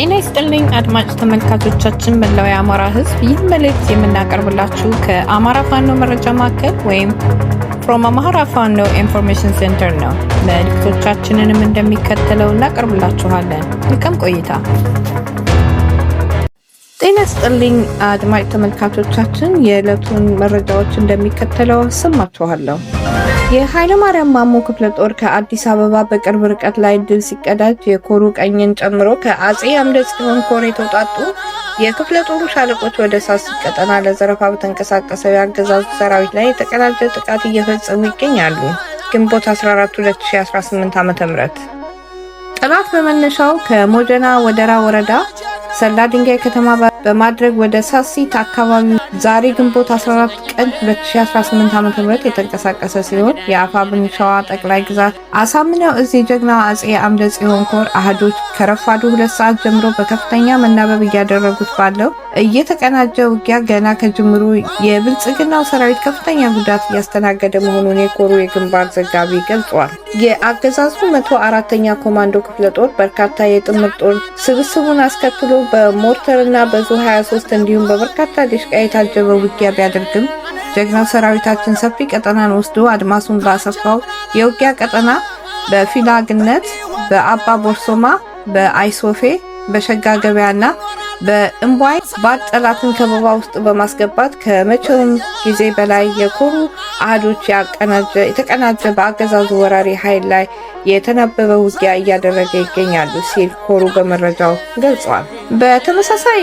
ጤና ይስጥልኝ አድማጭ ተመልካቾቻችን፣ መላው የአማራ ሕዝብ ይህ መልእክት የምናቀርብላችሁ ከአማራ ፋኖ መረጃ ማዕከል ወይም ፍሮም አማራ ፋኖ ኢንፎርሜሽን ሴንተር ነው። መልእክቶቻችንንም እንደሚከተለው እናቀርብላችኋለን። መልካም ቆይታ። ጤና ይስጥልኝ አድማጭ ተመልካቾቻችን፣ የዕለቱን መረጃዎች እንደሚከተለው አሰማችኋለሁ። የኃይለ ማርያም ማሞ ክፍለ ጦር ከአዲስ አበባ በቅርብ ርቀት ላይ ድል ሲቀዳጅ የኮሩ ቀኝን ጨምሮ ከአጼ አምደ ጽዮን ኮር የተውጣጡ የክፍለ ጦሩ ሻለቆች ወደ ሳሲት ቀጠና ለዘረፋ በተንቀሳቀሰው የአገዛዙ ሰራዊት ላይ የተቀናጀ ጥቃት እየፈጸሙ ይገኛሉ። ግንቦት 14 2018 ዓ.ም ጠላት በመነሻው ከሞጀና ወደራ ወረዳ ሰላ ድንጋይ ከተማ በማድረግ ወደ ሳሲት አካባቢ ዛሬ ግንቦት 14 ቀን 2018 ዓ.ም የተንቀሳቀሰ ሲሆን የአፋብኃኝ ሸዋ ጠቅላይ ግዛት አሳምነው እዚህ ጀግና አጼ አምደ ጽዮን ኮር አህዶች ከረፋዱ 2 ሰዓት ጀምሮ በከፍተኛ መናበብ እያደረጉት ባለው እየተቀናጀ ውጊያ ገና ከጅምሩ የብልጽግናው ሰራዊት ከፍተኛ ጉዳት እያስተናገደ መሆኑን የኮሩ የግንባር ዘጋቢ ገልጿል። የአገዛዙ 104ኛ ኮማንዶ ክፍለ ጦር በርካታ የጥምር ጦር ስብስቡን አስከትሎ በሞርተርና በዙ 23 እንዲሁም በበርካታ ዲሽቃ የታጀበ ውጊያ ቢያደርግም ጀግናው ሰራዊታችን ሰፊ ቀጠናን ወስዶ አድማሱን ባሰፋው የውጊያ ቀጠና በፊላግነት፣ በአባ ቦርሶማ፣ በአይሶፌ፣ በሸጋ ገበያና በእምቧይ ጠላትን ከበባ ውስጥ በማስገባት ከመቼውም ጊዜ በላይ የኮሩ አህዶች የተቀናጀ በአገዛዙ ወራሪ ኃይል ላይ የተናበበ ውጊያ እያደረገ ይገኛሉ ሲል ኮሩ በመረጃው ገልጿል። በተመሳሳይ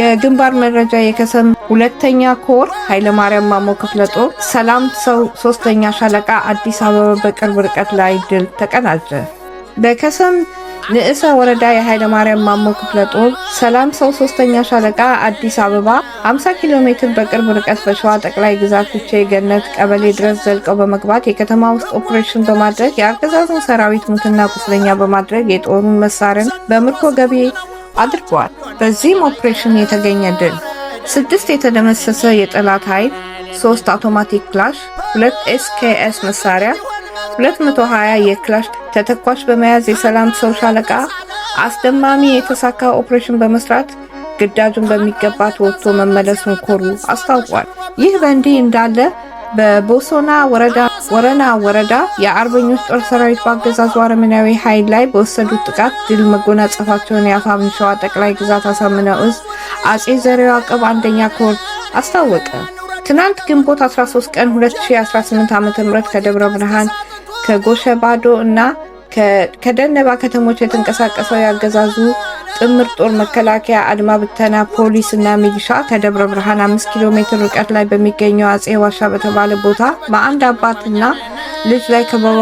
የግንባር መረጃ የከሰም 2ኛ ኮር ኃይለ ማርያም ማሞ ክፍለ ጦር ሰላም ሰው 3ኛ ሻለቃ አዲስ አበባ በቅርብ ርቀት ላይ ድል ተቀናጀ። በከሰም ንዕሰ ወረዳ የኃይለ ማርያም ማሞ ክፍለ ጦር ሰላም ሰው 3ኛ ሻለቃ አዲስ አበባ 50 ኪሎ ሜትር በቅርብ ርቀት በሸዋ ጠቅላይ ግዛት ብቻ ገነት ቀበሌ ድረስ ዘልቀው በመግባት የከተማ ውስጥ ኦፕሬሽን በማድረግ የአገዛዙን ሰራዊት ሙትና ቁስለኛ በማድረግ የጦሩን መሳሪያን በምርኮ ገቢ አድርገዋል። በዚህም ኦፕሬሽን የተገኘ ድል 6 የተደመሰሰ የጠላት ኃይል፣ 3 አውቶማቲክ ክላሽ፣ 2 ኤስኬኤስ መሳሪያ፣ 220 የክላሽ ተተኳሽ በመያዝ የሰላም ሰው ሻለቃ አስደማሚ የተሳካ ኦፕሬሽን በመስራት ግዳጁን በሚገባ ተወጥቶ መመለሱን ኮሩ አስታውቋል። ይህ በእንዲህ እንዳለ በቦሶና ወረዳ የአርበኞች ጦር ሰራዊት በአገዛዙ አረመኔያዊ ኃይል ላይ በወሰዱት ጥቃት ድል መጎናጸፋቸውን የአፋብኃኝ ሸዋ ጠቅላይ ግዛት አሳምነው እዝ አጼ ዘርዓ ያዕቆብ 1ኛ ኮር አስታወቀ። ትናንት ግንቦት 13 ቀን 2018 ዓ.ም ከደብረ ብርሃን ከጎሸባዶ እና ከደነባ ከተሞች የተንቀሳቀሰው ያገዛዙ ጥምር ጦር መከላከያ፣ አድማ ብተና፣ ፖሊስ እና ሚሊሻ ከደብረ ብርሃን 5 ኪሎ ሜትር ርቀት ላይ በሚገኘው አጼ ዋሻ በተባለ ቦታ በአንድ አባትና ልጅ ላይ ከበባ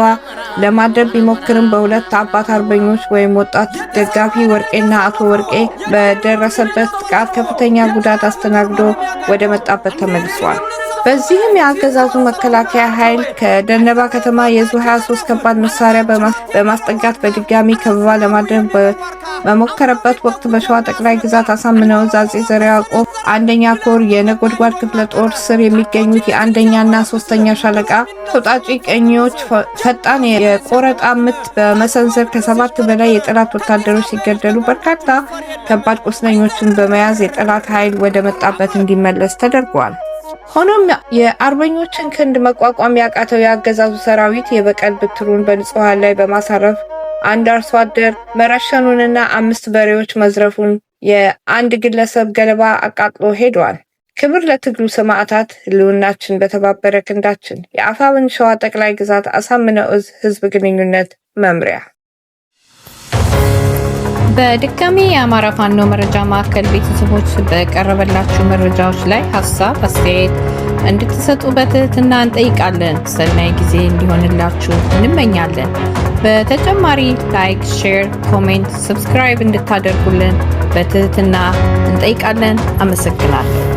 ለማድረግ ቢሞክርም በሁለት አባት አርበኞች ወይም ወጣት ደጋፊ ወርቄና አቶ ወርቄ በደረሰበት ጥቃት ከፍተኛ ጉዳት አስተናግዶ ወደ መጣበት ተመልሷል። በዚህም የአገዛዙ መከላከያ ኃይል ከደነባ ከተማ የዙ 23 ከባድ መሳሪያ በማስጠጋት በድጋሚ ከበባ ለማድረግ በሞከረበት ወቅት በሸዋ ጠቅላይ ግዛት አሳምነው እዝ አጼ ዘርዓ ያዕቆብ 1ኛ ኮር የነጎድጓድ ክፍለ ጦር ስር የሚገኙት የ1ኛና 3ኛ ሻለቃ ተውጣጪ ቀኞች ፈጣን የቆረጣ ምት በመሰንዘር ከ7 በላይ የጠላት ወታደሮች ሲገደሉ በርካታ ከባድ ቁስለኞችን በመያዝ የጠላት ኃይል ወደ መጣበት እንዲመለስ ተደርጓል። ሆኖም የአርበኞችን ክንድ መቋቋም ያቃተው የአገዛዙ ሰራዊት የበቀል ብትሩን በንጹሃን ላይ በማሳረፍ አንድ አርሶ አደር መረሸኑንና 5 በሬዎች መዝረፉን የአንድ ግለሰብ ገለባ አቃጥሎ ሄዷል። ክብር ለትግሉ ሰማዕታት፣ ህልውናችን በተባበረ ክንዳችን። የአፋብኃኝ ሸዋ ጠቅላይ ግዛት አሳምነው እዝ ህዝብ ግንኙነት መምሪያ። በድጋሚ የአማራ ፋኖ መረጃ ማዕከል ቤተሰቦች በቀረበላችሁ መረጃዎች ላይ ሀሳብ አስተያየት እንድትሰጡ በትህትና እንጠይቃለን። ሰናይ ጊዜ እንዲሆንላችሁ እንመኛለን። በተጨማሪ ላይክ፣ ሼር፣ ኮሜንት፣ ሰብስክራይብ እንድታደርጉልን በትህትና እንጠይቃለን። አመሰግናለሁ።